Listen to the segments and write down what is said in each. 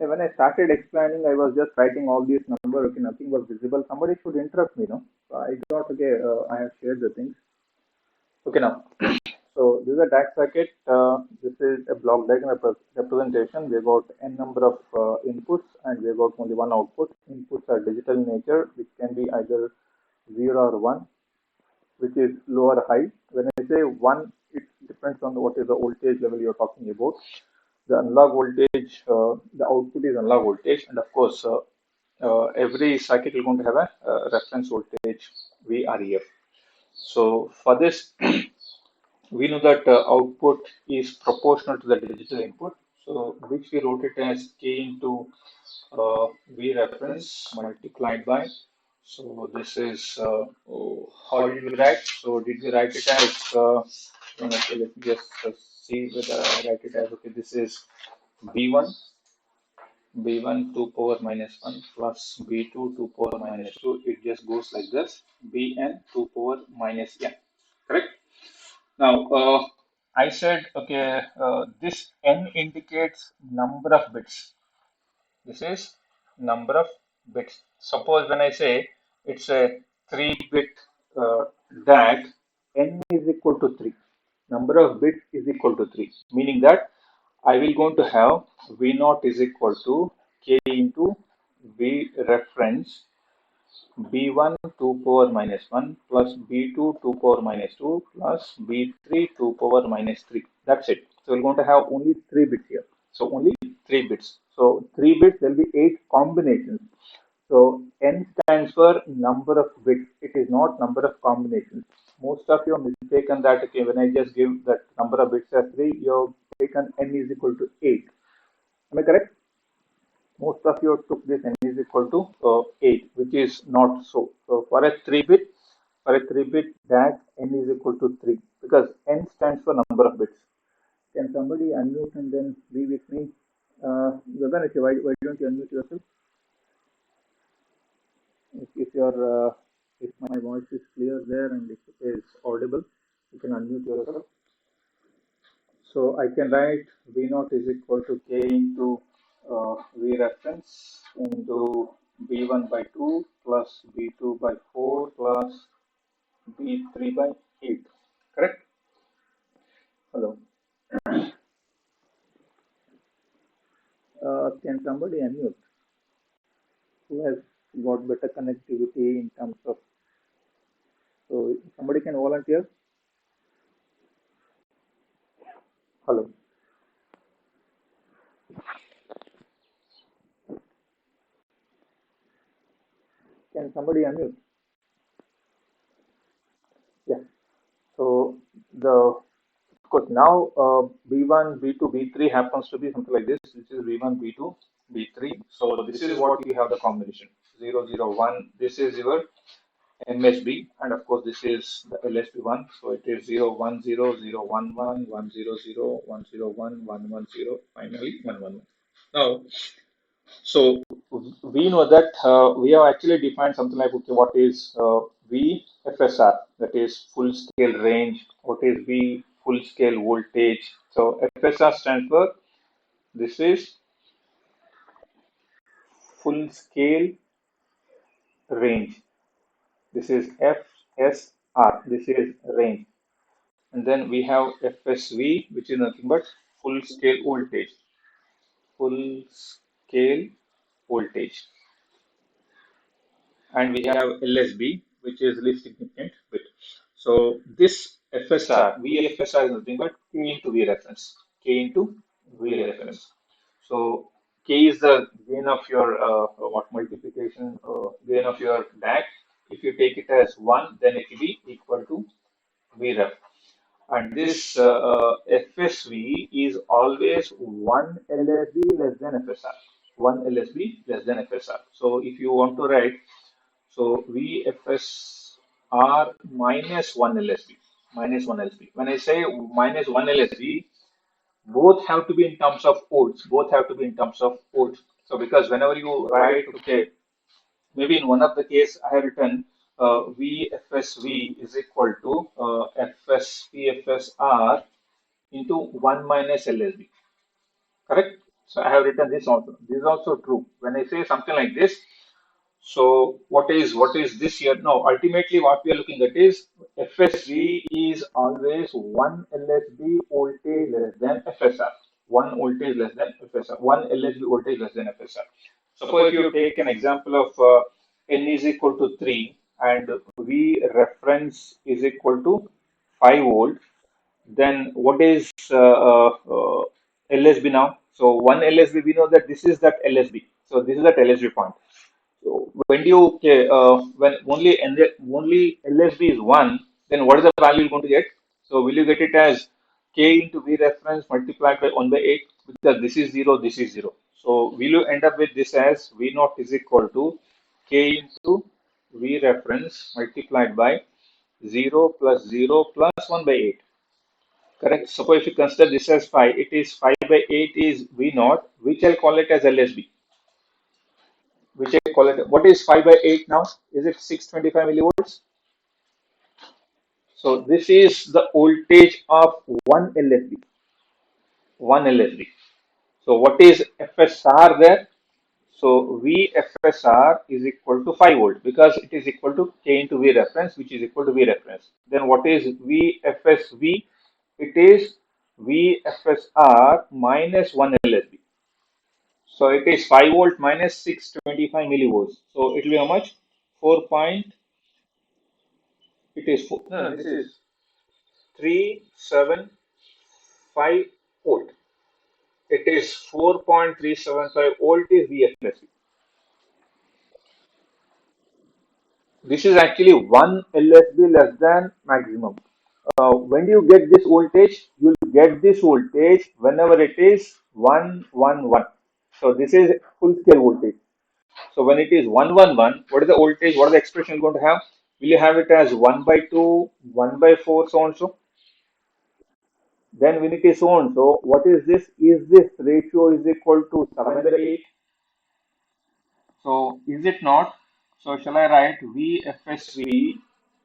when I started explaining, I was just writing all these numbers. Okay, nothing was visible. Somebody should interrupt me, no? So I thought, okay, I have shared the things. Okay, now. So this is a DAC circuit. This is a block diagram representation. We got n number of inputs and we got only one output. Inputs are digital in nature, which can be either 0 or 1, which is low or high. When I say 1, it depends on what is the voltage level you're talking about. The analog voltage, the output is analog voltage, and of course, every circuit is going to have a reference voltage VREF. So for this, we know that output is proportional to the digital input, so which we wrote it as K into V reference multiplied by. So this is how did we write? So did we write it as? Okay, let me just see whether I write it as, okay. This is B1 B1 2 power minus 1 plus B2 2 power minus 2. It just goes like this. Bn 2 power minus n. Correct? Now, I said, okay, this n indicates number of bits. This is number of bits. Suppose when I say it's a 3-bit DAC, n is equal to 3. Number of bits is equal to 3, meaning that I will going to have V0 is equal to K into V reference B1 2 power minus 1 plus B2 2 power minus 2 plus B3 2 power minus 3. That's it. So we're going to have only 3 bits here. So only 3 bits. So 3 bits, there will be 8 combinations. So n stands for number of bits. It is not number of combinations. Most of you are mistaken that, okay, when I just give that number of bits as 3, you have taken n is equal to 8. Am I correct? Most of you took this n is equal to 8, which is not so. So for a 3-bit, DAC, n is equal to 3 because n stands for number of bits. Can somebody unmute and then be with me? Gagan, why don't you unmute yourself? If my voice is clear there and if it is audible, you can unmute yourself. So I can write V0 is equal to K into V reference into B1 by 2 plus B2 by 4 plus B3 by 8. Correct? Hello. Can somebody unmute? Who has got better connectivity in terms of? So somebody can volunteer. Hello. Can somebody unmute? Yeah. So of course now B1, B2, B3 happens to be something like this. This is B1, B2, B3. So this is what you have the combination 0, 0, 1. This is your MSB, and of course this is the LSB1. So it is 0, 1, 0, 0, 1, 1, 1, 0, 0, 1, 0, 1, 1, 1, 0, finally 1, 1, 1. Now, so we know that we have actually defined something like, okay, what is VFSR, that is full scale range, what is V full scale voltage. So FSR stands for, this is full scale range. This is FSR, this is range. And then we have FSV, which is nothing but full scale voltage. Full scale voltage. And we have LSB, which is least significant bit. So this FSR, VFSR is nothing but K into V reference. K into V reference. So K is the gain of your multiplication, gain of your DAC. If you take it as 1, then it will be equal to V ref. And this FSV is always 1 LSB less than FSR. 1 LSB less than FSR. So if you want to write, so VFSR minus 1 LSB. Minus 1 LSB. When I say minus 1 LSB, both have to be in terms of volts. Both have to be in terms of volts. So because whenever you write, okay, maybe in one of the case I have written VFSV is equal to VFSR into 1 minus LSB. Correct? So I have written this also. This is also true. When I say something like this, so what is this here? No, ultimately what we are looking at is FSV is always one LSB voltage less than FSR. One voltage less than FSR. One LSB voltage less than FSR. Suppose if you take an example of N is equal to 3 and V reference is equal to 5 volt, then what is LSB now? So one LSB, we know that this is that LSB. So this is that LSB point. So when do you okay, when only LSB is one, then what is the value you're going to get? So will you get it as K into V reference multiplied by 1 by 8? Because this is 0, this is 0. So will you end up with this as V naught is equal to K into V reference multiplied by 0 plus 0 plus 1 by 8? Correct. Suppose if you consider this as 5, it is 5 by 8 is V naught, which I'll call it as LSB. Which I call it. What is 5 by 8 now? Is it 625 millivolts? So this is the voltage of one LSB. One LSB. So what is FSR there? So VFSR is equal to 5 volt because it is equal to K into V reference, which is equal to V reference. Then what is VFSV? It is VFSR minus 1 LSB. So it is 5 volt minus 625 millivolts. So it will be how much? 4 point. It is 4. No, this is 375 volt. It is 4.375 volt is VFSC. This is actually 1 LSB less than maximum. When do you get this voltage? You will get this voltage whenever it is 111. So this is full scale voltage. So when it is 111, what is the voltage? What is the expression you're going to have? Will you have it as 1 by 2, 1 by 4, so on so? Then when it is so on so, what is this? Is this ratio is equal to 7 by 8? So is it not? So shall I write VFSV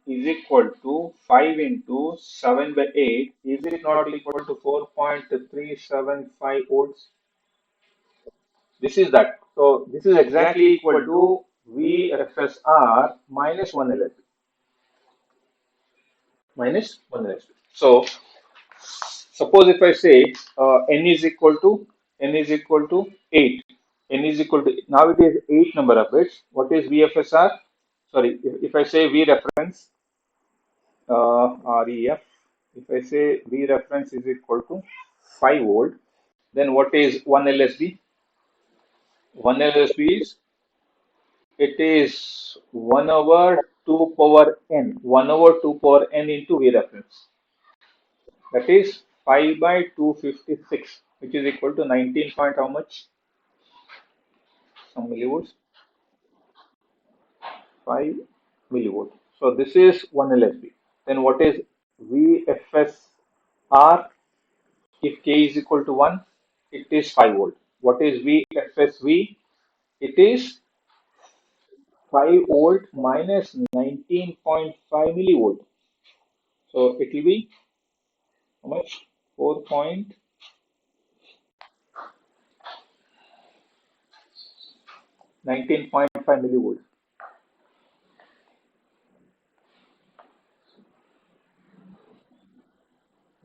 is equal to 5 into 7 by 8? Is it not equal to 4.375 volts? This is that. So this is exactly equal to VFSR minus 1 LSB. Minus 1 LSB. So suppose if I say n is equal to 8. N is equal to now it is 8 number of bits. What is VFSR? Sorry, if I say V reference REF, if I say V reference is equal to 5 volt, then what is 1 LSB? 1 LSB is it is 1 over 2 power n, 1 over 2 power n into V reference. That is 5 by 256, which is equal to 19 point how much? Some millivolts, 5 millivolt. So this is 1 LSB. Then what is VFSR? If K is equal to 1, it is 5 volt. What is VFSV? It is 5 volt minus 19.5 millivolt. So it will be how much? 4.19.5 millivolts.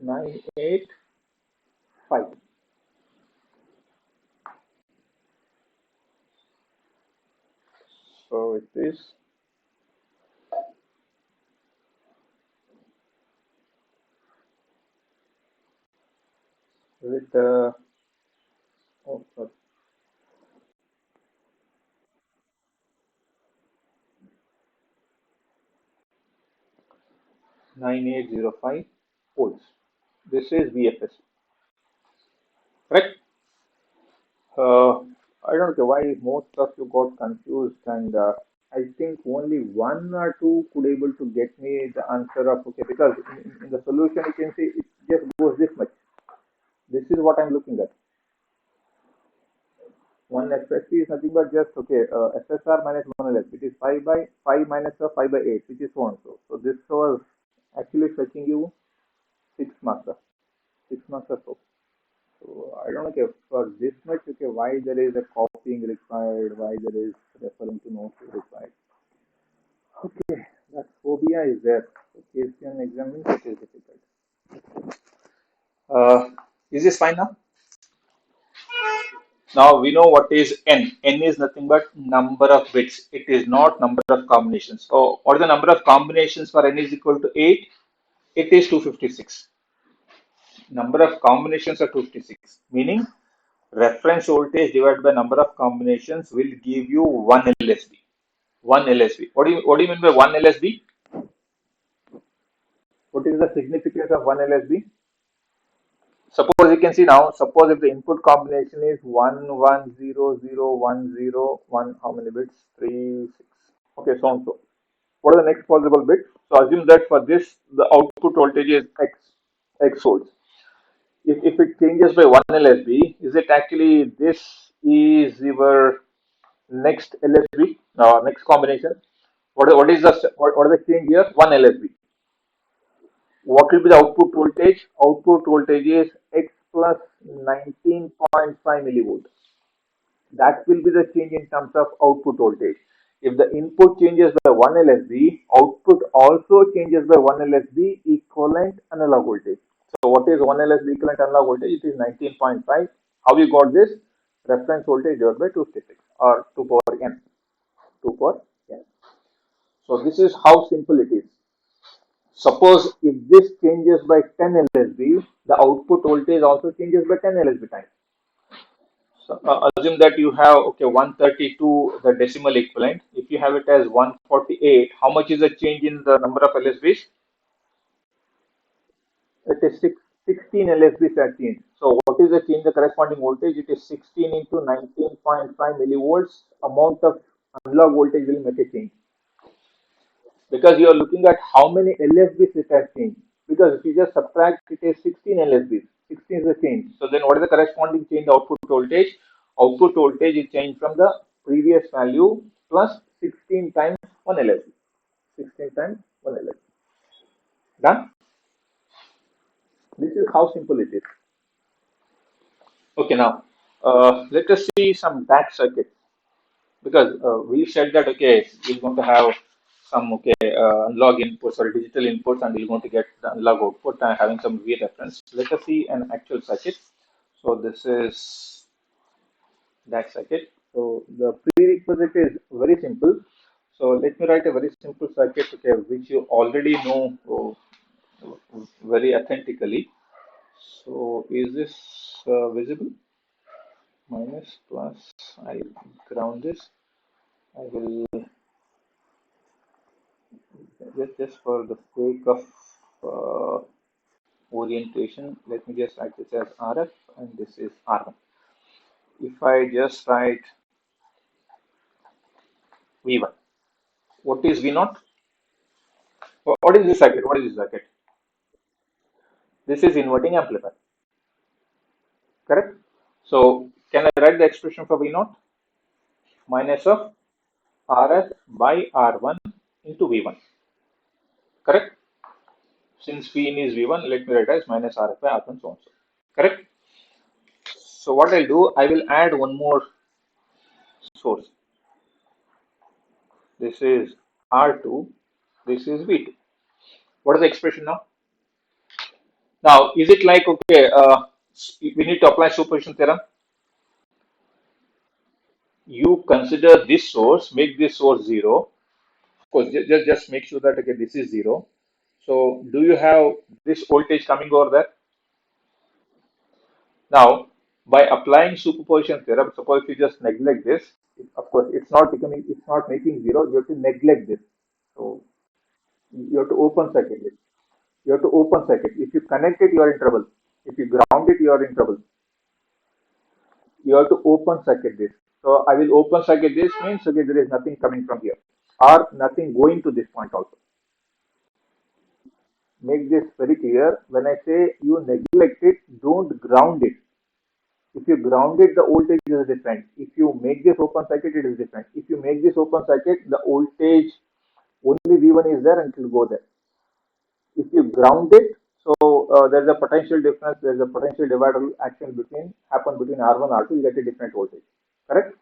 985. So it is with oh, sorry. 9805 volts. This is VFS, correct? I don't know why most of you got confused, and I think only one or two could able to get me the answer of okay because in the solution you can see it just goes this much. This is what I'm looking at. One FSP is nothing but just okay SSR minus one LS, which is 5 by 5 minus 5 by 8, which is so and so. So this was actually fetching you 6 marks, 6 marks or so. So I don't know, okay, for this much, okay, why there is a copying required, why there is referring to notes required. Okay, that phobia is there. Okay, if you can examine, it is difficult. Uh, is this fine now? Now we know what is n. N is nothing but number of bits. It is not number of combinations. So what is the number of combinations for n is equal to 8? It is 256. Number of combinations are 256, meaning reference voltage divided by number of combinations will give you 1 LSB. 1 LSB. What do you mean by 1 LSB? What is the significance of 1 LSB? Suppose you can see now, suppose if the input combination is 1 1 0 0 1 0 1, how many bits? 3 6. Okay, so and so. What are the next possible bits? So assume that for this the output voltage is x volts. If it changes by 1 LSB, is it actually this is your next LSB, next combination? What is the change here? 1 LSB. What will be the output voltage? Output voltage is x plus 19.5 millivolt. That will be the change in terms of output voltage. If the input changes by 1 LSB, output also changes by 1 LSB equivalent analog voltage. So what is 1 LSB equivalent analog voltage? It is 19.5. How you got this? Reference voltage divided by 256 or 2 power n. 2 power n. So this is how simple it is. Suppose if this changes by 10 LSB, the output voltage also changes by 10 LSB time. So, assume that you have, okay, 132, the decimal equivalent. If you have it as 148, how much is the change in the number of LSBs? It is 16 LSBs are changed. So what is the change, the corresponding voltage? It is 16 into 19.5 millivolts. Amount of analog voltage will make a change. Because you are looking at how many LSBs it has changed. Because if you just subtract, it is 16 LSBs. 16 is the change. So then what is the corresponding change, the output voltage? Output voltage is changed from the previous value plus 16 times 1 LSB. 16 times 1 LSB. Done? This is how simple it is. Okay, now let us see some DAC circuit. Because we said that, okay, we're going to have some, okay, analog inputs or digital inputs, and we're going to get the analog output and having some V reference. Let us see an actual circuit. So this is that circuit. So the prerequisite is very simple. So let me write a very simple circuit, okay, which you already know very authentically. So is this visible? Minus plus, I ground this. I will just for the sake of uh, orientation, let me just write this as RF and this is R1. If I just write V1, what is V0? What is this circuit? What is this circuit? This is inverting amplifier, correct? So can I write the expression for V0? Minus of RF by R1 into V1, correct? Since V in is V1, let me write as minus RF by R1 so on so, correct? So what I'll do, I will add one more source. This is R2, this is V2. What is the expression now? Now, is it like, okay, we need to apply superposition theorem? You consider this source, make this source 0. Of course, just make sure that, okay, this is 0. So, do you have this voltage coming over there? Now, by applying superposition theorem, suppose if you just neglect this, of course, it's not making 0, you have to neglect this. So, you have to open circuit it. You have to open circuit. If you connect it, you are in trouble. If you ground it, you are in trouble. You have to open circuit this. So I will open circuit this means, okay, there is nothing coming from here or nothing going to this point also. Make this very clear. When I say you neglect it, don't ground it. If you ground it, the voltage is different. If you make this open circuit, it is different. If you make this open circuit, the voltage only V1 is there and it will go there. If you ground it, So there's a potential difference, there's a potential divider action happen between R1, R2, you get a different voltage. Correct?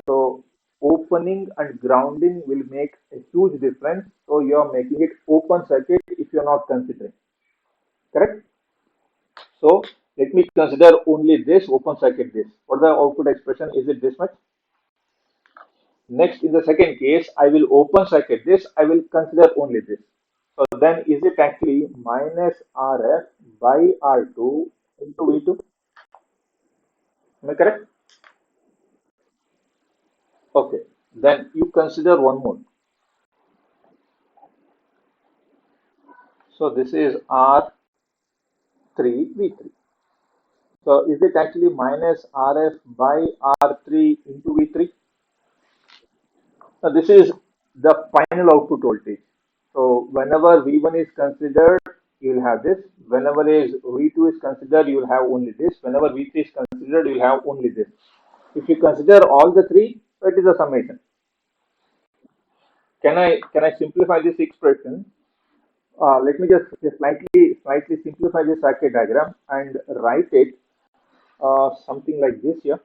So opening and grounding will make a huge difference. So you are making it open circuit if you are not considering. Correct? So let me consider only this open circuit this. What the output expression? Is it this much? Next, in the second case, I will open circuit this. I will consider only this. So then is it actually minus RF by R2 into V2? Am I correct? Okay. Then you consider one more. So this is R3 V3. So is it actually minus RF by R3 into V3? Now this is the final output voltage. So whenever V1 is considered, you will have this. Whenever is V2 is considered, you will have only this. Whenever V3 is considered, you will have only this. If you consider all the three, so it is a summation. Can I simplify this expression? Let me just slightly simplify this circuit diagram and write it something like this here.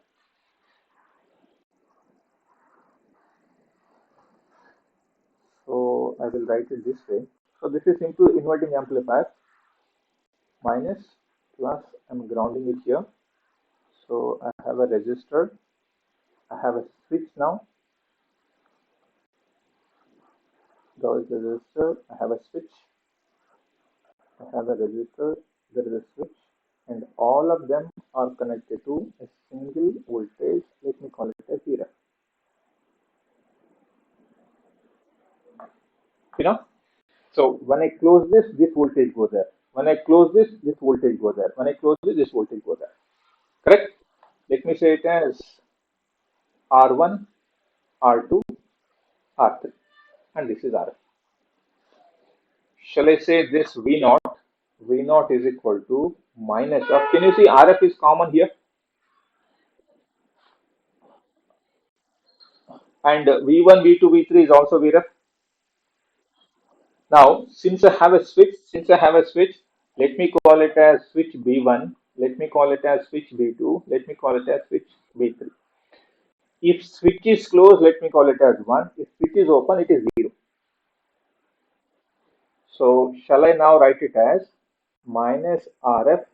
So I will write it this way. So this is simple inverting amplifier minus plus I'm grounding it here. So I have a resistor, I have a switch now. There is a resistor, I have a switch, I have a resistor, there is a switch, and all of them are connected to a single voltage. Let me call it as zero. You know? So when I close this, this voltage goes there. When I close this, this voltage goes there. When I close this voltage goes there. Correct? Let me say it as R1, R2, R3, and this is RF. Shall I say this V naught? V naught is equal to minus of. Can you see RF is common here? And V1, V2, V3 is also VRF. Now, since I have a switch, let me call it as switch B1. Let me call it as switch B2. Let me call it as switch B3. If switch is closed, let me call it as 1. If switch is open, it is 0. So, shall I now write it as minus RF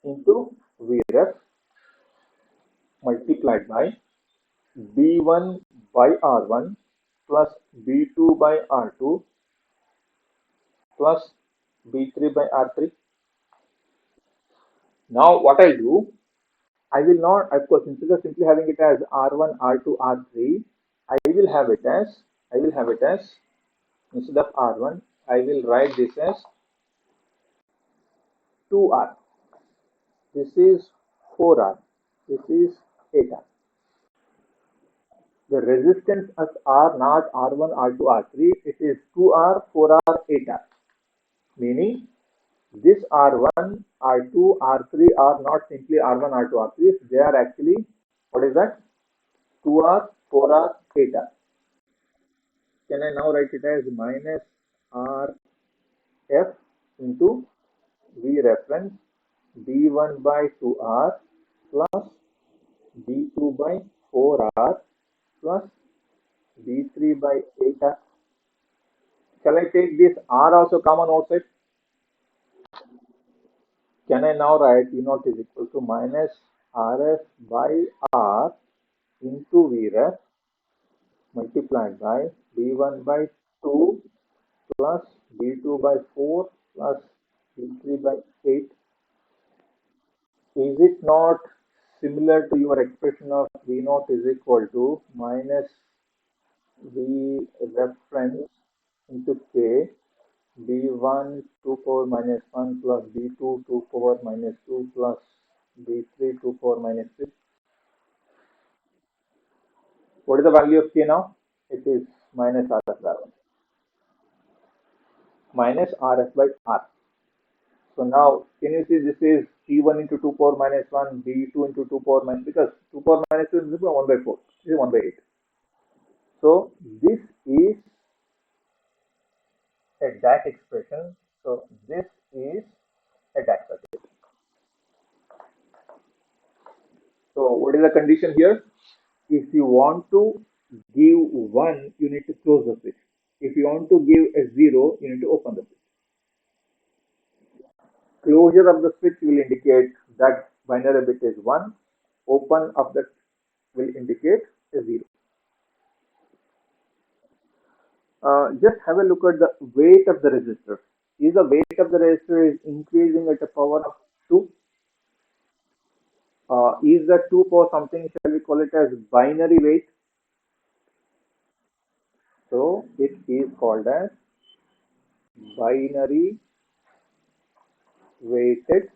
into VRF multiplied by B1 by R1 plus B2 by R2 plus B3 by R3. Now what I'll do, I will not, of course, instead of simply having it as R1, R2, R3, I will have it as, instead of R1, I will write this as 2R. This is 4R. This is 8R. The resistance as R not R1, R2, R3, it is 2R, 4R, 8R. Meaning this R1, R2, R3 are not simply R1, R2, R3. They are actually, what is that? 2R, 4R, 8R. Can I now write it as minus RF into V reference B1 by 2R plus B2 by 4R plus B3 by 8R. Shall I take this R also common outside? Can I now write V naught is equal to minus RF by R into Vref multiplied by B1 by 2 plus B2 by 4 plus B3 by 8. Is it not similar to your expression of V naught is equal to minus V reference into K B1 2 power minus 1 plus B2 2 power minus 2 plus B3 2 power minus 3? What is the value of K now? It is minus RF by R, minus RF by R. So now, can you see this is T1 into 2 power minus 1, B2 into 2 power minus, because 2 power minus 2 is 1 by 4, this is 1 by 8. So this is a DAC expression So this is a DAC circuit. So what is the condition here? If you want to give 1, you need to close the switch. If you want to give a 0, you need to open the switch. Closure of the switch will indicate that binary bit is 1. Open of that will indicate a 0. Just have a look at the weight of the resistor. Is the weight of the resistor is increasing at a power of 2? Is the 2 power something, shall we call it as binary weight? So it is called as binary weighted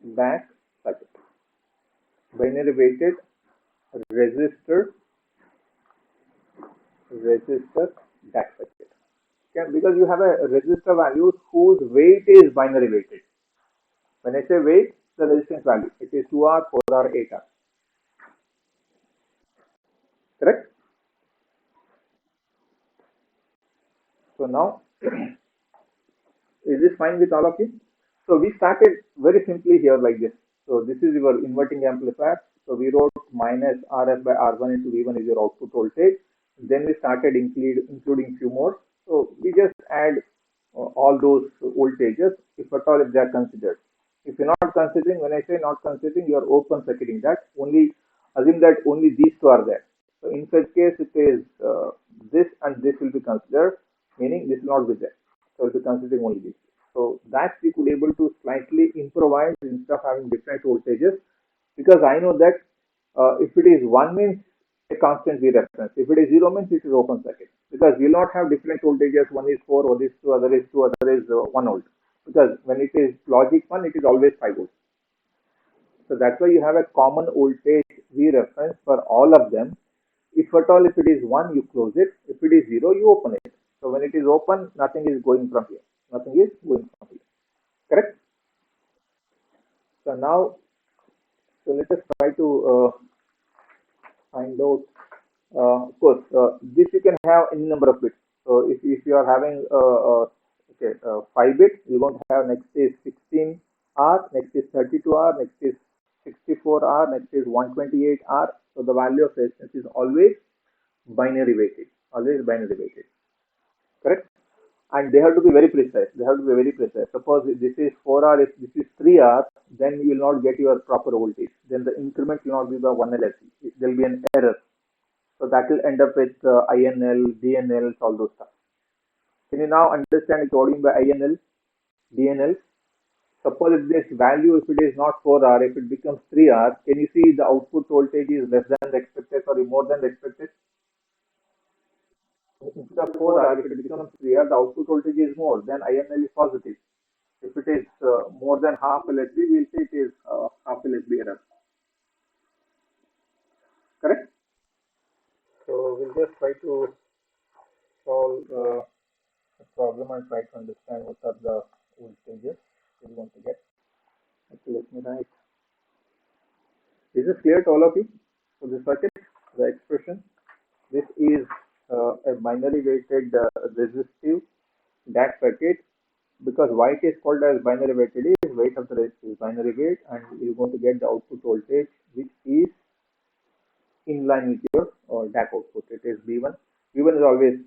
DAC circuit. Binary weighted resistor DAC circuit. Okay, because you have a resistor value whose weight is binary weighted. When I say weight, the resistance value, it is 2R, 4R, 8R. Correct? So now, is this fine with all of you? So we started very simply here like this. So this is your inverting amplifier. So we wrote minus RS by R1 into V1 is your output voltage. Then we started including few more. So we just add all those voltages if at all if they are considered. If you're not considering, when I say not considering, you are open circuiting that. Only assume that only these two are there. So in such case, it is this and this will be considered, meaning this will not be there. So we'll be considering only this. So that we could able to slightly improvise instead of having different voltages, because I know that if it is 1 means a constant V reference. If it is 0 means it is open circuit, because we will not have different voltages. One is 4, one is 2, other is 2, other is 1 volt. Because when it is logic 1, it is always 5 volts. So that's why you have a common voltage V reference for all of them. If at all, if it is 1, you close it. If it is 0, you open it. So when it is open, nothing is going from here. Nothing is going from here. Correct? So now, so let us try to find out. Of course, this you can have any number of bits. So if you are having okay 5 bits, you're going to have next is 16R, next is 32R, next is 64R, next is 128R. So the value of resistance is always binary weighted. Always binary weighted. Correct? And they have to be very precise. They have to be very precise. Suppose this is 4R, if this is 3R, then you will not get your proper voltage. Then the increment will not be by 1 LSC. There will be an error. So that will end up with INL, DNL, all those stuff. Can you now understand what I mean by INL, DNL? Suppose if this value, if it is not 4R, if it becomes 3R, can you see the output voltage is less than the expected or more than the expected? Instead of 4R, if it becomes 3R, the output voltage is more, then INL is positive. If it is more than half LSB, we'll say it is half LSB error. Correct? So we'll just try to solve the problem and try to understand what are the voltages we want to get. Okay, let me write. Is this clear to all of you? So the circuit, the expression, this is a binary weighted resistive DAC circuit. Because why it is called as binary weighted is weight of the resistor is binary weight, and you're going to get the output voltage which is in line with your DAC output. It is V1. V1 is always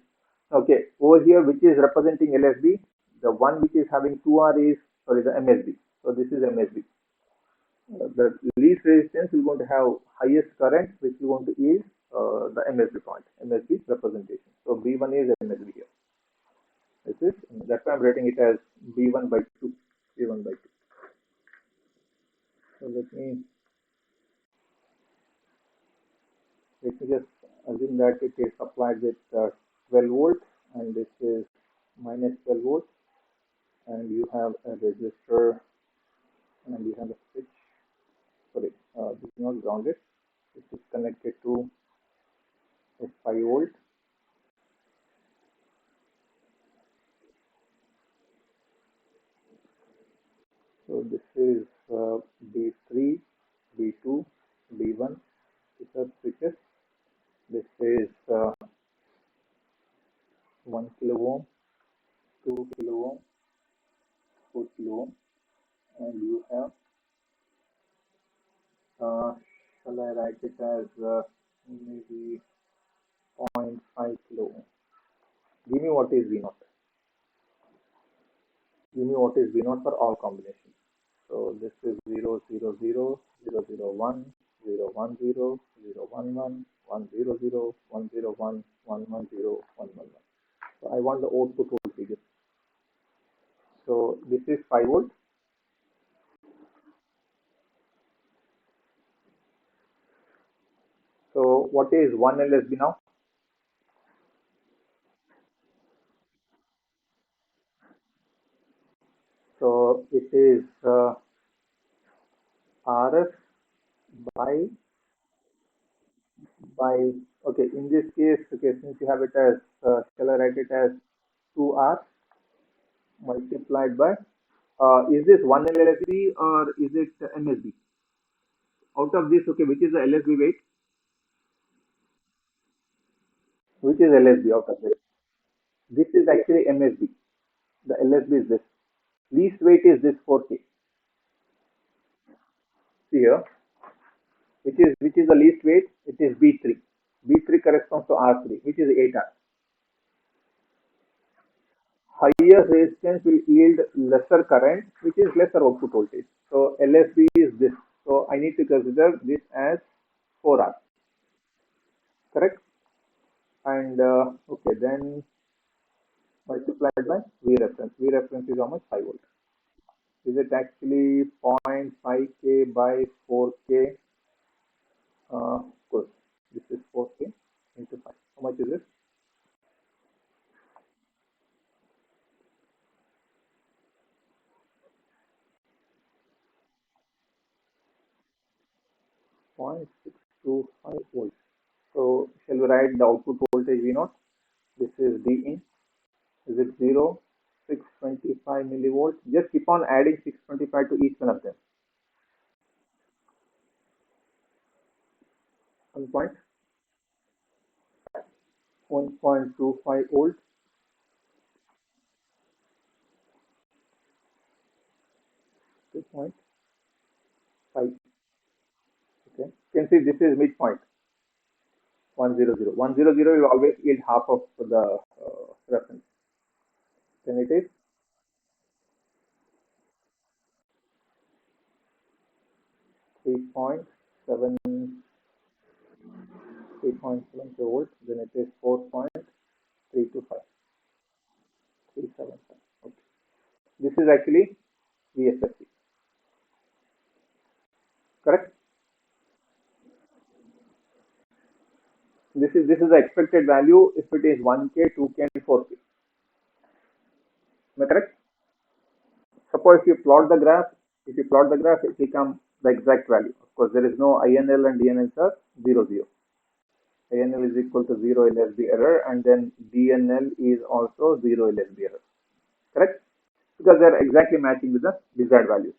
okay. Over here, which is representing LSB, the one which is having 2R is sorry the MSB. So this is MSB. The least resistance is going to have highest current, which is going to yield the MSB point, MSB representation. So B1 is MSB here. This is, that's why I'm writing it as B1 by 2. B1 by 2. So let me just assume that it is supplied with 12 volts, and this is minus 12 volts, and you have a resistor, and you have a switch. Sorry, this is not grounded. This is connected to a 5 volt. So this is B3, B2, B1. These are switches. This is 1 kilo ohm, 2 kilo ohm, 4 kilo ohm, and you have, shall I write it as maybe zero point 0.5 kilo ohm. Give me what is V naught. Give me what is V naught for all combinations. So this is 0, 0, 0, 0, 0, 1, 0, 1, 0, 0, 1, 1, 1, 0, 0, 1, 0, 1, 1, 1, 0, 1, 1, 1. So I want the output voltage. So this is 5 volt. So what is 1 LSB now? So it is RF by by okay, in this case, okay, since you have it as shall I write it as 2R multiplied by is this 1 LSB or is it MSB? Out of this, okay, which is the LSB weight? Which is LSB out of this? This is actually MSB. The LSB is this. Least weight is this 4K. See here, which is the least weight? It is B3. B3 corresponds to R3, which is 8R. Higher resistance will yield lesser current, which is lesser output voltage. So LSB is this. So I need to consider this as 4R, correct? And okay, then multiplied by V reference. V reference is how much? 5 volt. Is it actually 0.5K by 4K? Of course, this is 4K into 5. How much is it? 0.625 volts. So shall we write the output voltage V naught? This is D in. Is it 0? 625 millivolts. Just keep on adding 625 to each one of them. 1.25 volts. 2.5. Okay. You can see this is midpoint. 100. 100 will always yield half of the reference. Then it is 3.7 volts. Then it is 4.325. 375. Okay. This is actually VSSC. Correct? This is the expected value if it is 1K, 2K, and 4K. Am I correct? Suppose if you plot the graph, it will come the exact value. Of course, there is no INL and DNL are 0, 0. INL is equal to 0 LSB error, and then DNL is also 0 LSB error. Correct? Because they are exactly matching with the desired values.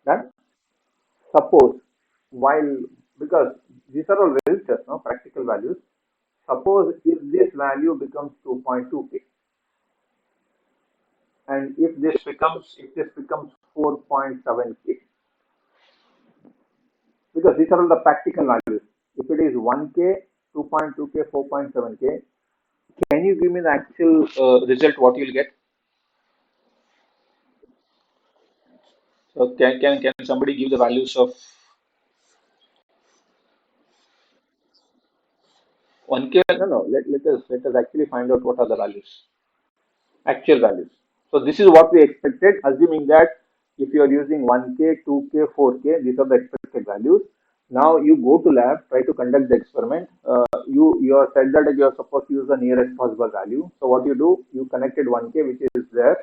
That suppose while because these are all resistors, no practical values. Suppose if this value becomes 2.2K, and if this becomes 4.7K, because these are all the practical values. If it is 1K, 2.2K, 4.7K, can you give me the actual result what you'll get? So can somebody give the values of 1K? No, no. Let us actually find out what are the values, actual values. So this is what we expected, assuming that if you are using 1K, 2K, 4K, these are the expected values. Now you go to lab, try to conduct the experiment. You are said that you are supposed to use the nearest possible value. So what you do, you connected 1K, which is there.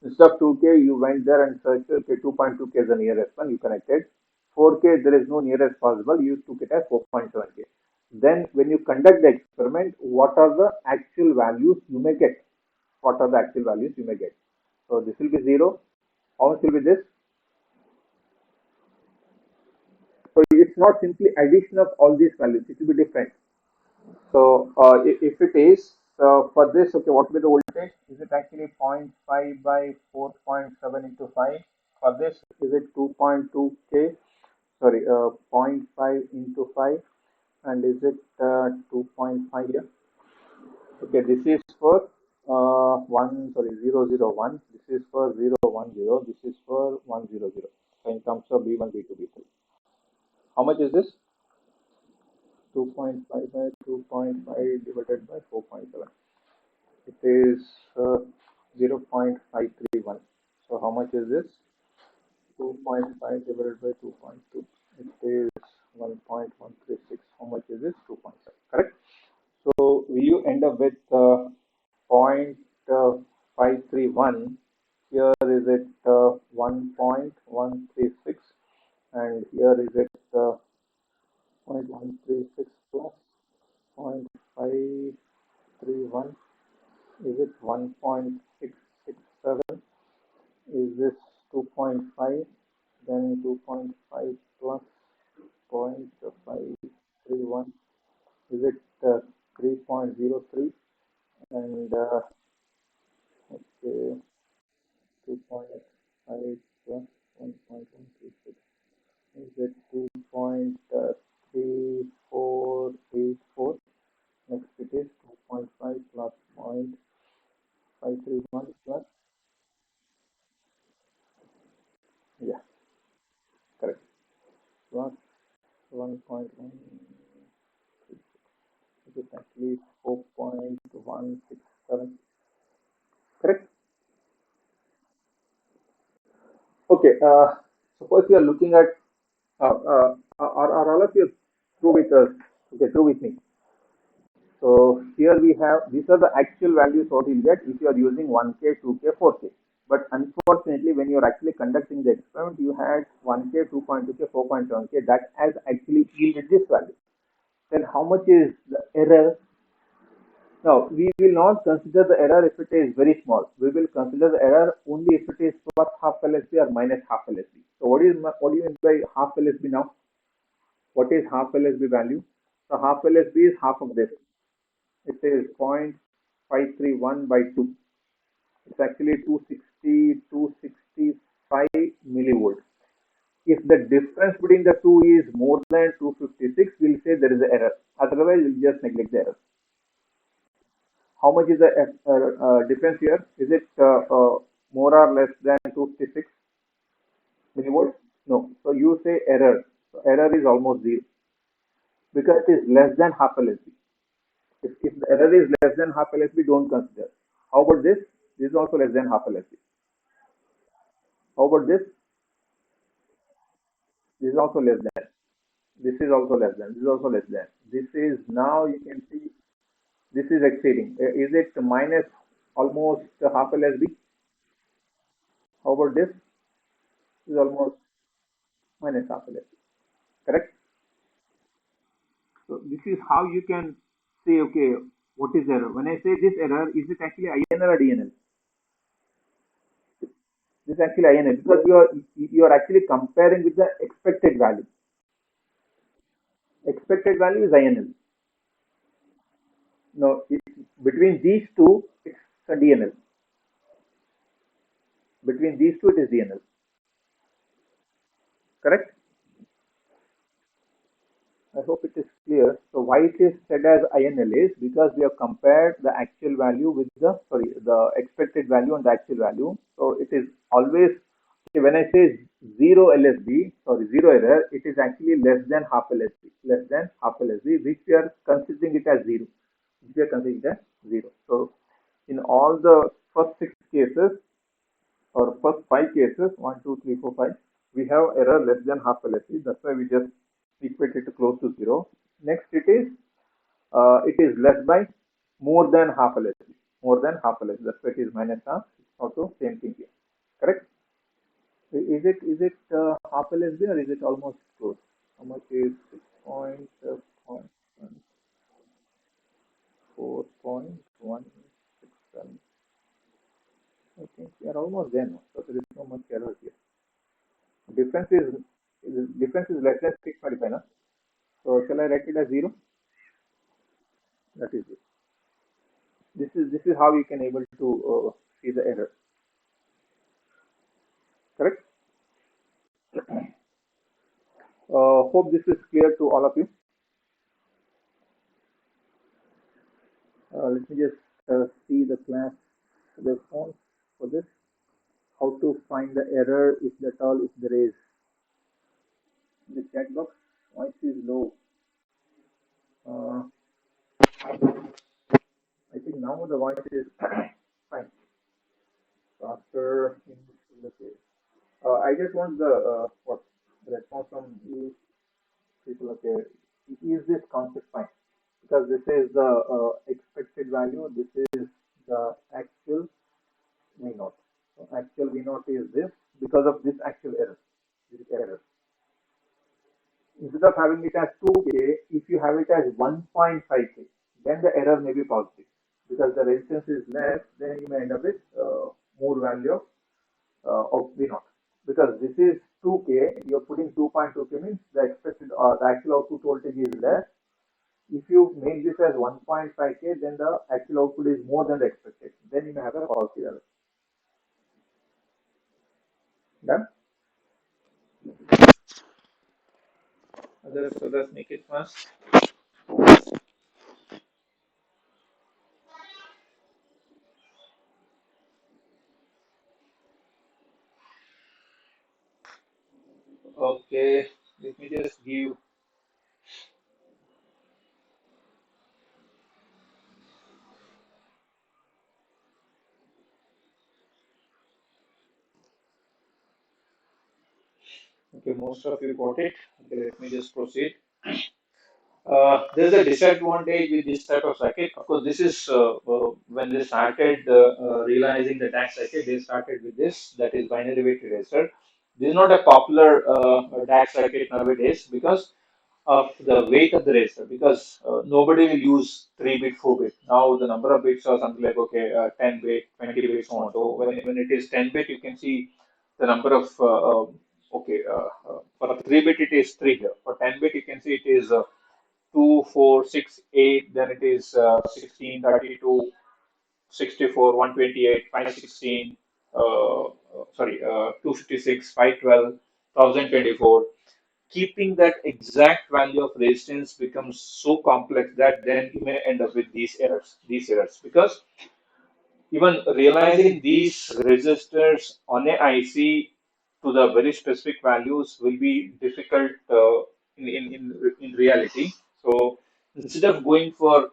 Instead of 2K, you went there and searched, okay, 2.2K is the nearest one, you connected. 4K, there is no nearest possible, you took it as 4.7K. Then when you conduct the experiment, what are the actual values you may get? What are the actual values you may get? So this will be 0. How much will be this? So it's not simply addition of all these values, it will be different. So if it is for this, okay, what will be the voltage? Is it actually zero point 0.5 by 4.7 into 5? For this, is it 2.2 K? Sorry, zero point 0.5 into 5, and is it 2.5 here? Okay, this is for 001. This is for 010. This is for 100. So in terms of B1, B2, B3. How much is this? 2.5 by 2.5 divided by 4.7. It is 0.531. So how much is this? 2.5 divided by 2.2. It is 1.136. How much is this? 2.7. Correct. So will you end up with 0.531? Here is it 1.136, and here is it 0.136 plus 0.531. Is it 1.667? Is this 2.5? Then 2.5 plus 0.531. Is it 3.03? And okay, 2.5 plus 1.136. Is it 2.3484? Next it is 2.5 plus 0.531 plus, yeah, correct, plus 1.136. It is actually 4.167. Correct. Okay. Suppose you are looking at, are all of you through with us? Okay, through with me. So here we have, these are the actual values what you get if you are using 1K, 2K, 4K. But unfortunately, when you are actually conducting the experiment, you had 1K, 2.2K, 4.7K that has actually yielded this value. Then how much is the error? Now, we will not consider the error if it is very small. We will consider the error only if it is plus half LSB or minus half LSB. So what do you mean by half LSB now? What is half LSB value? So half LSB is half of this. It is 0.531 by 2. It's actually 265 millivolts. If the difference between the two is more than 256, we'll say there is an error. Otherwise, we'll just neglect the error. How much is the difference here? Is it more or less than 256 millivolts? No. So you say error. So error is almost zero because it is less than half LSB. If the error is less than half LSB, don't consider. How about this? This is also less than half LSB. How about this? This is also less than. This is also less than. This is also less than. This is now you can see this is exceeding. Is it minus almost half LSB? How about this? This is almost minus half LSB. Correct? So this is how you can say, okay, what is error? When I say this error, is it actually INL or DNL? This is actually INL because you are actually comparing with the expected value. Expected value is INL. No, between these two, it's a DNL. Between these two, it is DNL. Correct? I hope it is clear. So why it is said as INL is because we have compared the actual value with the expected value and the actual value. So it is always, okay, when I say zero LSB, zero error, it is actually less than half LSB, which we are considering it as zero. So in all the first 6 cases or first 5 cases, 1, 2, 3, 4, 5, we have error less than half LSB. That's why we just equate it to close to zero. Next, it is less by more than half LSB. More than half LSB. That's why it is minus half. Also same thing here. Correct? Is it half LSB or is it almost close? How much is 4.167? I think we are almost there now. So there is no much error here. Difference is less than 625 now. So shall I write it as zero? That is it. This is how you can able to see the error. Correct. Hope this is clear to all of you. Let me just see the class response for this. How to find the error if at all if there is in the chat box. Voice is low. Uh, I think now the voice is fine. After in the case. I just want the what response from you people. Okay, is this concept fine? Because this is the expected value. This is the actual V naught. So actual V naught is this because of this actual error. This error. Instead of having it as 2K, if you have it as 1.5K, then the error may be positive. Because the resistance is less, then you may end up with more value of V naught. Because this is 2K, you're putting 2.2K means the expected or the actual output voltage is less. If you make this as 1.5K, then the actual output is more than the expected. Then you may have a positive error. Done? So let's make it fast. Okay, let me just give. Okay, most of you got it. Okay, let me just proceed. There's a disadvantage with this type of circuit. Of course, this is when they started realizing the DAC circuit, they started with this, that is binary weighted resistor. This is not a popular DAC circuit nowadays because of the weight of the resistor. Because nobody will use 3-bit, 4-bit. Now the number of bits are something like okay, 10-bit, 20 bits, so on. So when it is 10-bit, you can see the number of okay. For a 3-bit, it is 3 here. For 10-bit, you can see it is 2, 4, 6, 8, then it is 16, 32, 64, 128, 516, sorry, 256, 512, 1024. Keeping that exact value of resistance becomes so complex that then you may end up with these errors, because even realizing these resistors on a IC to the very specific values will be difficult in reality. So instead of going for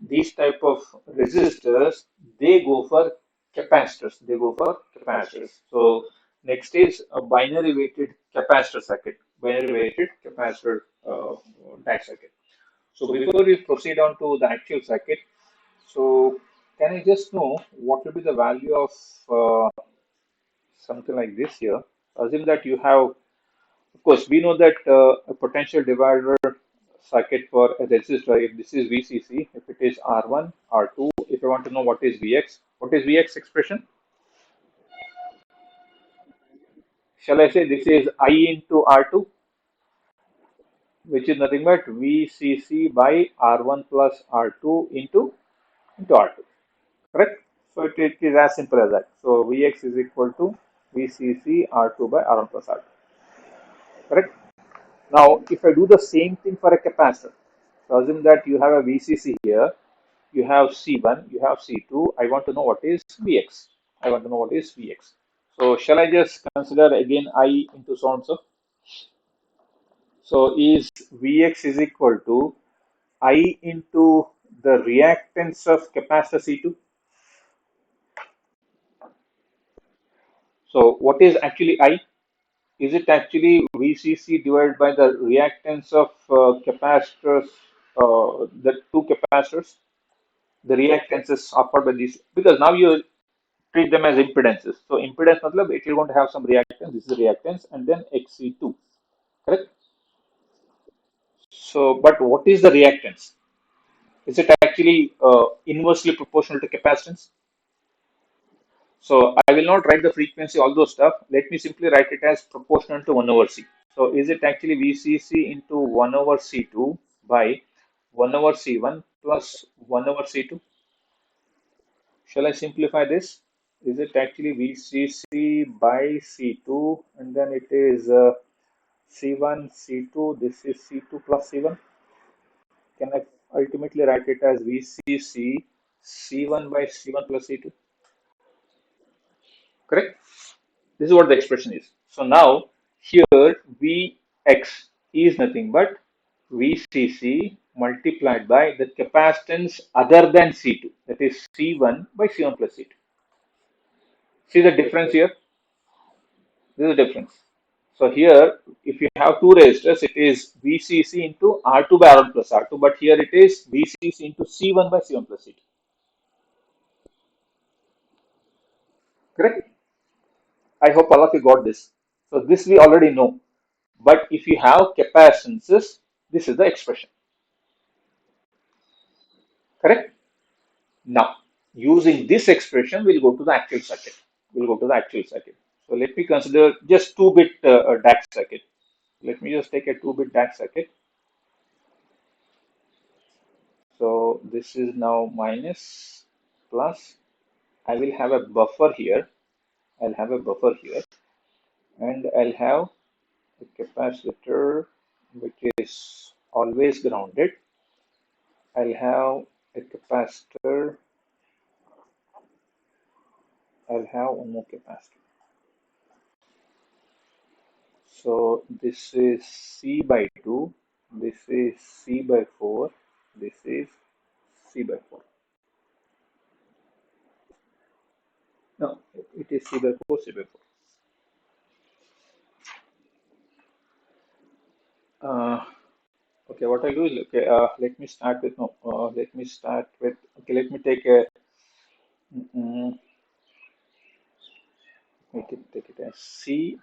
these type of resistors, they go for capacitors. They go for capacitors. So next is a binary weighted capacitor circuit, binary weighted capacitor DAC circuit. So before we proceed on to the actual circuit, so can I just know what will be the value of something like this here? Assume that you have, of course, we know that a potential divider circuit for a resistor, if this is VCC, if it is R1, R2, if I want to know what is Vx expression? Shall I say this is I into R2, which is nothing but VCC by R1 plus R2 into R2, correct? So it is as simple as that. So Vx is equal to VCC R2 by R1 plus R2, correct? Now, if I do the same thing for a capacitor, so assume that you have a VCC here, you have C1, you have C2. I want to know what is Vx. I want to know what is Vx. So shall I just consider again I into so and so? So is Vx is equal to I into the reactance of capacitor C2. So what is actually I? Is it actually VCC divided by the reactance of capacitors, the two capacitors? The reactances offered by these, because now you treat them as impedances. So impedance matlab it is going to have some reactance. This is the reactance, and then XC2, correct? So, but what is the reactance? Is it actually inversely proportional to capacitance? So I will not write the frequency, all those stuff. Let me simply write it as proportional to 1 over C. So is it actually VCC into 1 over C2 by 1 over C1 plus 1 over C2? Shall I simplify this? Is it actually VCC by C2 and then it is C1, C2, this is C2 plus C1? Can I ultimately write it as VCC C1 by C1 plus C2? Correct? This is what the expression is. So now here Vx is nothing but VCC multiplied by the capacitance other than C2, that is C1 by C1 plus C2. See the difference here? This is the difference. So here, if you have two resistors, it is VCC into R2 by R1 plus R2, but here it is VCC into C1 by C1 plus C2. Correct? I hope all of you got this. So this we already know. But if you have capacitances, this is the expression. Correct? Now, using this expression, we'll go to the actual circuit. We'll go to the actual circuit. So let me consider just 2-bit DAC circuit. Let me just take a 2-bit DAC circuit. So this is now minus, plus. I will have a buffer here. I'll have a buffer here, and I'll have a capacitor which is always grounded. I'll have a capacitor. I'll have one more capacitor. So this is C by 2, this is C by 4, this is C by 4. No, it is C by 4, C by 4. Okay, what I'll do is, okay, let me start with, no, let me start with, okay, let me take a, mm, take it as C,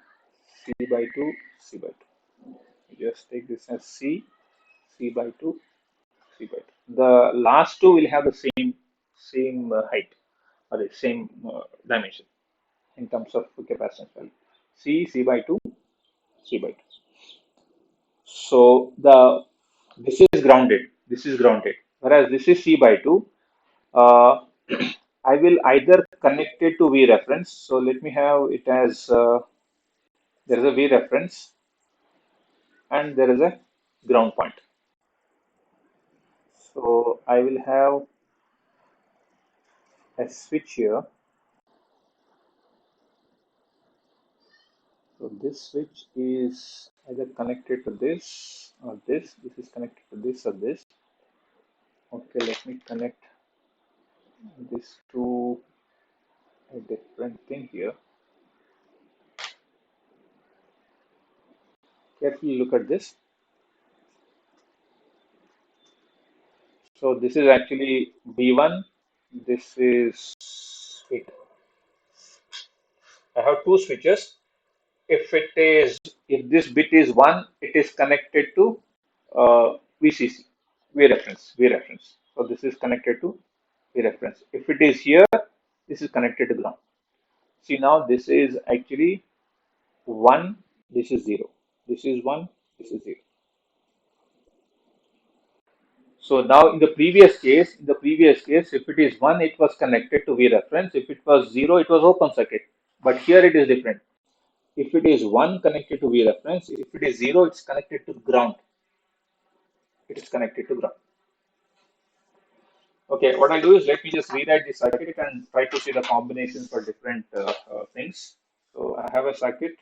C by 2, C by 2. Just take this as C, C by 2, C by 2. The last two will have the same height, or the same dimension in terms of capacitance value. C by 2, C by 2. So this is grounded. This is grounded. Whereas this is C by 2. Uh, I will either connect it to V reference. So let me have it as there is a V reference and there is a ground point. So I will have a switch here. So this switch is either connected to this or this. This is connected to this or this. Okay, let me connect this to a different thing here. Carefully look at this. So this is actually B1. This is, wait, I have two switches. If this bit is 1, it is connected to VCC, V reference, V reference. So this is connected to V reference. If it is here, this is connected to ground. See now this is actually 1, this is 0. This is 1, this is 0. So now in the previous case, if it is 1, it was connected to V reference. If it was 0, it was open circuit. But here it is different. If it is 1 connected to V reference, if it is 0, it's connected to ground. It is connected to ground. Okay, what I'll do is let me just rewrite the circuit and try to see the combinations for different things. So I have a circuit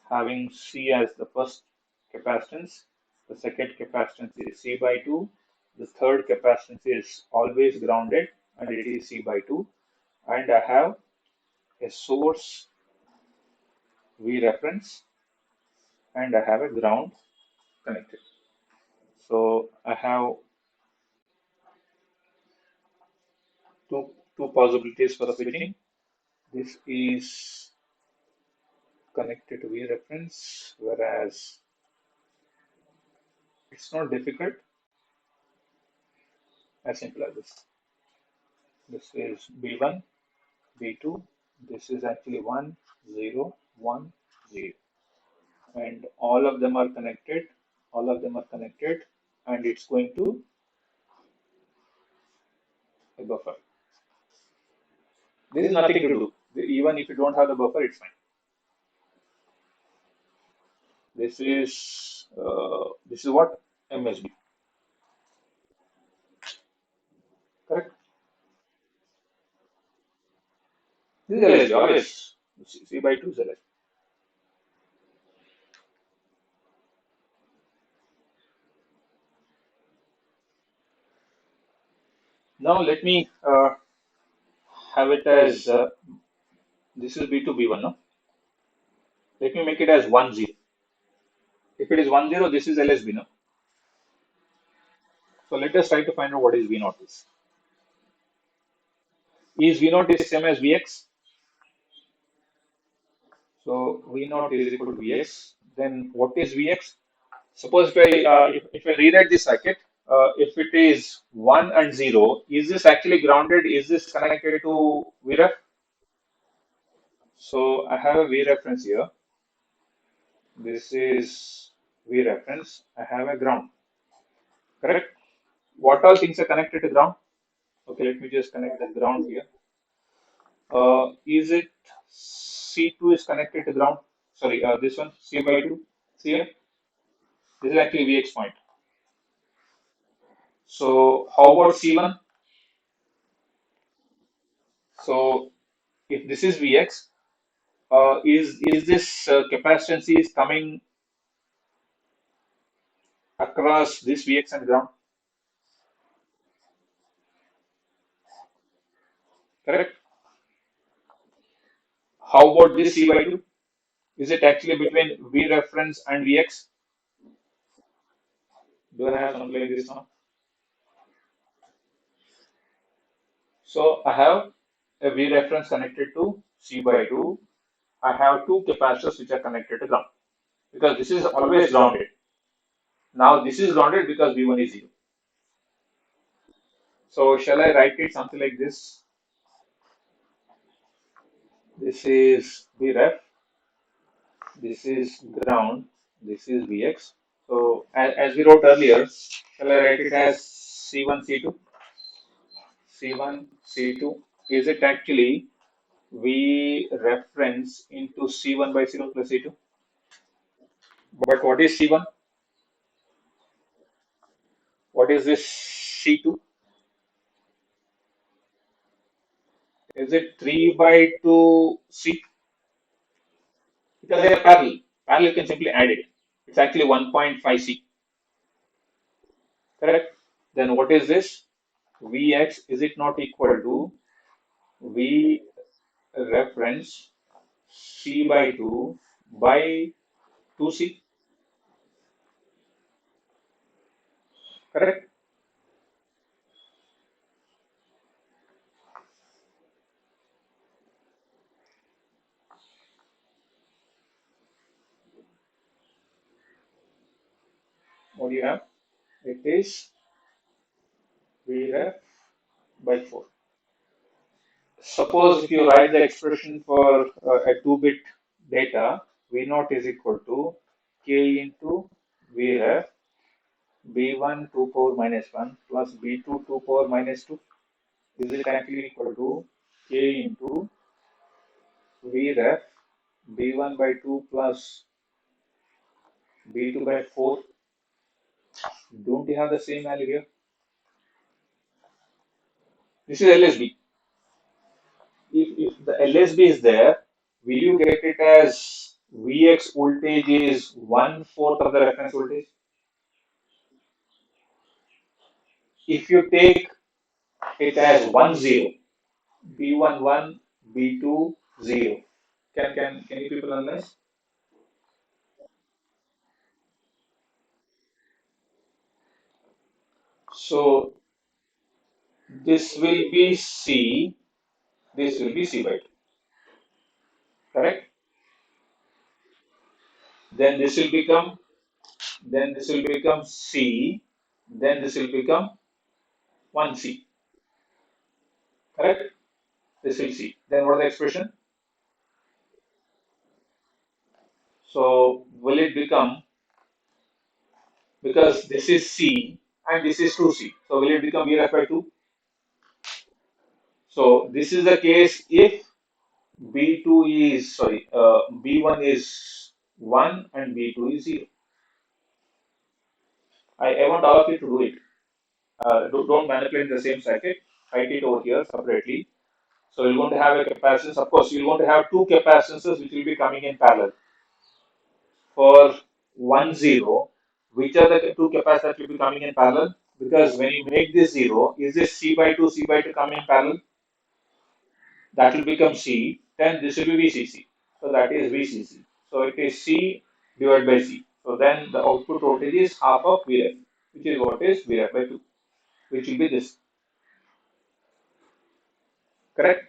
having C as the first capacitance. The second capacitance is C by 2. The third capacitance is always grounded and it is C by 2. And I have a source V reference and I have a ground connected. So I have two possibilities for the switching. This is connected to V reference, whereas it's not difficult, as simple as this. This is B1, B2. This is actually 1, 0, 1, 0. And all of them are connected. All of them are connected. And it's going to a buffer. This is nothing to do. Even if you don't have the buffer, it's fine. This is what MSB, correct? This is LSB always. C by 2 is LSB. Now let me have it as this is B2 B1. No, let me make it as 1 0. If it is 1 0, this is LSB. No, so let us try to find out what is V naught is. Is V naught is same as Vx? So V naught is equal to Vx. Then what is Vx? Suppose if I rewrite this circuit, if it is 1 and 0, is this actually grounded? Is this connected to Vref? So I have a V reference here. This is V reference. I have a ground. Correct? What all things are connected to ground? Okay, let me just connect the ground here. Is it C2 is connected to ground? Sorry, this one C by 2. See here? This is actually Vx point. So how about C1? So if this is Vx, is this capacitance is coming across this Vx and ground? Correct? How about this C by 2? Is it actually between V reference and Vx? Do I have something like this now? So I have a V reference connected to C by 2. I have two capacitors which are connected to ground because this is always grounded. Now this is grounded because V1 is 0. So shall I write it something like this? This is Vref, this is ground, this is Vx. So as we wrote earlier, shall I write it as C1, C2? C1, C2. Is it actually V reference into C1 by C1 plus C2? But what is C1? What is this C2? Is it 3 by 2 C? Because they are parallel. Parallel, you can simply add it. It's actually 1.5 C. Correct? Then what is this? Vx, is it not equal to V reference C by 2 by 2C? Correct? What do you have? It is V ref by 4. Suppose if you write the expression for a 2-bit data, V naught is equal to K into V ref B1 2 power minus 1 plus B2 2 power minus 2. Is it actually equal to K into V ref B1 by 2 plus B2 by 4? Don't you have the same value here? This is LSB. If the LSB is there, will you get it as Vx voltage is 1/4 of the reference voltage? If you take it as 1 0, B1 1, B2 0, can you people analyze? So this will be C, this will be C by 2, correct? Then this will become, then this will become C, then this will become 1C, correct? This will C. Then what is the expression? So will it become, because this is C and this is 2C, so will it become V ref by 2? So this is the case if B2 is, sorry, B1 is 1 and B2 is 0. I want all of you to do it. Don't manipulate the same circuit. Write it over here separately. So you're going to have a capacitance. Of course, you're going to have two capacitances which will be coming in parallel. For 1, 0, which are the two capacitors that will be coming in parallel? Because when you make this 0, is this C by 2, C by 2 coming in parallel? That will become C, then this will be VCC. So that is VCC. So it is C divided by C. So then the output voltage is half of Vref, which is what is Vref by 2, which will be this. Correct?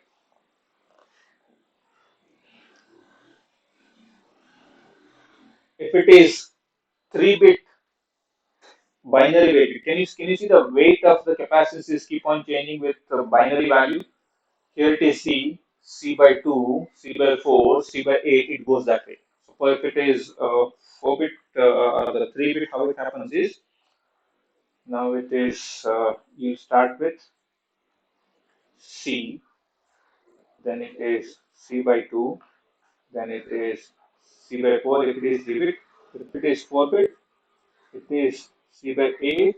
If it is 3-bit binary weighted, can you see the weight of the capacitances keep on changing with the binary value? Here it is C, C by 2, C by 4, C by 8, it goes that way. So if it is 4-bit or the 3-bit, how it happens is, now it is, you start with C, then it is C by 2, then it is C by 4 if it is 3-bit. If it is 4-bit, it is C by 8,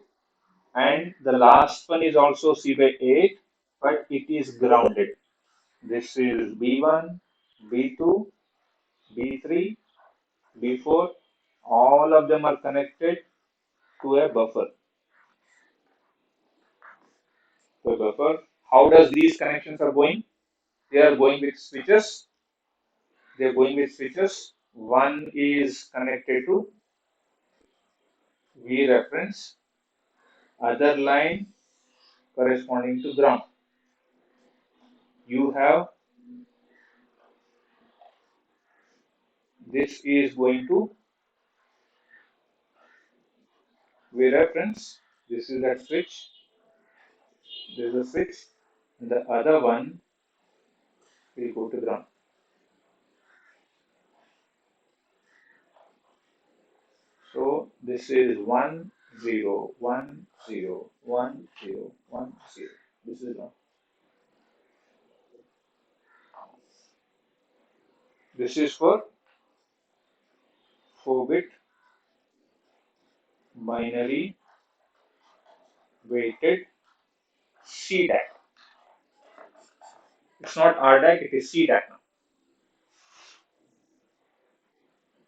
and the last one is also C by 8, but it is grounded. This is B1, B2, B3, B4, all of them are connected to a buffer. To a buffer. How does these connections are going? They are going with switches. They are going with switches. One is connected to V reference, other line corresponding to ground. You have this is going to V reference. This is that switch. This is a switch. And the other one will go to ground. So this is 1, 0, 1, 0, 1, 0, 1, 0. This is 1. This is for 4-bit binary weighted C DAC. It's not R DAC, it is C DAC now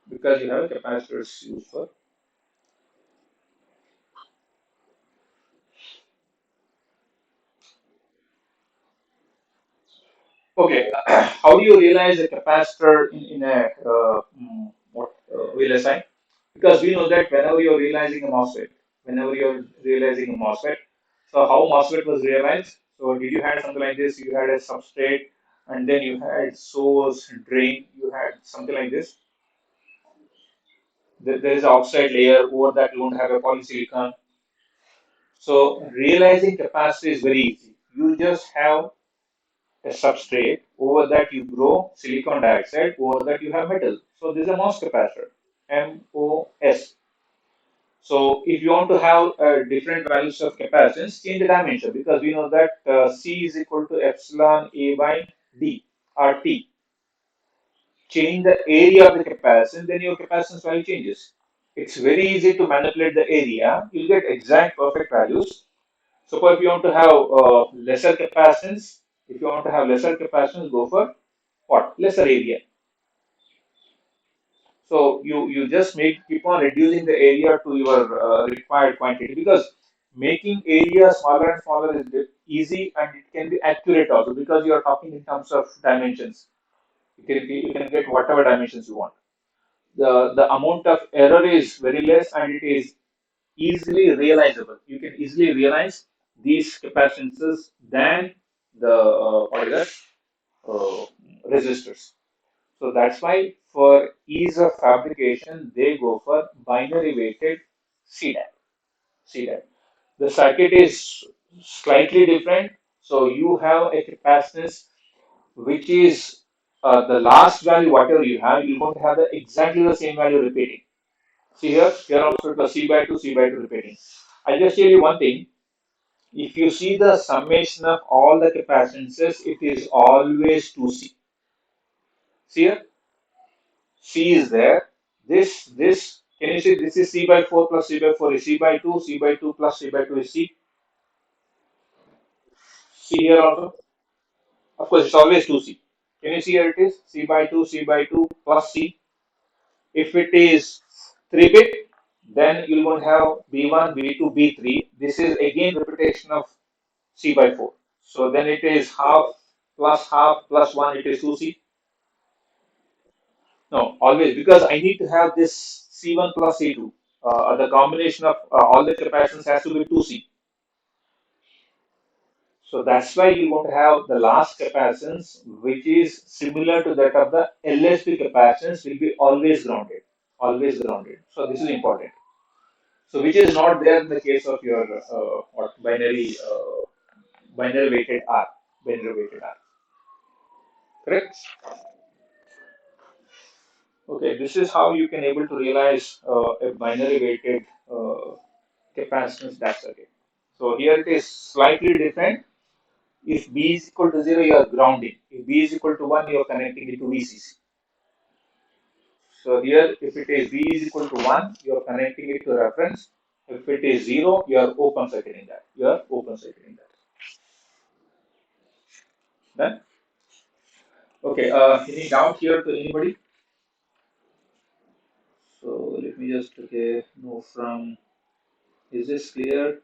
because you have capacitors used for. Okay, how do you realize a capacitor in a what VLSI? Because we know that whenever you're realizing a MOSFET, whenever you're realizing a MOSFET, so how MOSFET was realized? So did you had something like this? You had a substrate, and then you had source, drain. You had something like this. There is an oxide layer over that. You won't have a polysilicon. So realizing capacitor is very easy. You just have a substrate, over that you grow silicon dioxide, over that you have metal. So this is a MOS capacitor, MOS. So if you want to have different values of capacitance, change the dimension because we know that C is equal to epsilon A by D or T. Change the area of the capacitance, then your capacitance value changes. It's very easy to manipulate the area. You'll get exact perfect values. Suppose if you want to have lesser capacitance, if you want to have lesser capacitance, go for what? Lesser area. So you just make keep on reducing the area to your required quantity because making area smaller and smaller is easy and it can be accurate also because you are talking in terms of dimensions. You can get whatever dimensions you want. The amount of error is very less and it is easily realizable. You can easily realize these capacitances than the what is that resistors. So that's why for ease of fabrication, they go for binary weighted CDAC. CDAC. The circuit is slightly different. So you have a capacitance which is the last value, whatever you have, you're going to have exactly the same value repeating. See here also it was C by 2, C by 2 repeating. I'll just tell you one thing. If you see the summation of all the capacitances, it is always 2C. See here, C is there. This, can you see this is C by 4 plus C by 4 is C by 2, C by 2 plus C by 2 is C. C here also. Of course, it's always 2C. Can you see here it is C by 2 plus C. If it is 3 bit, then you will have B1, B2, B3. This is again repetition of C by 4. So then it is half plus 1, it is 2C. No, always, because I need to have this C1 plus C2. The combination of all the capacitance has to be 2C. So that's why you want to have the last capacitance, which is similar to that of the LSB capacitance, will be always grounded. Always grounded. So this is important. So which is not there in the case of your what binary weighted R. Binary weighted R. Correct? Okay, this is how you can able to realize a binary weighted capacitance DAC circuit. So here it is slightly different. If B is equal to 0, you are grounding. If B is equal to 1, you are connecting it to VCC. So here, if it is B is equal to 1, you are connecting it to reference. If it is 0, you are open circuiting that. You are open circuiting that. Done? Okay, any doubt here to anybody? So let me just okay, know from, is this clear?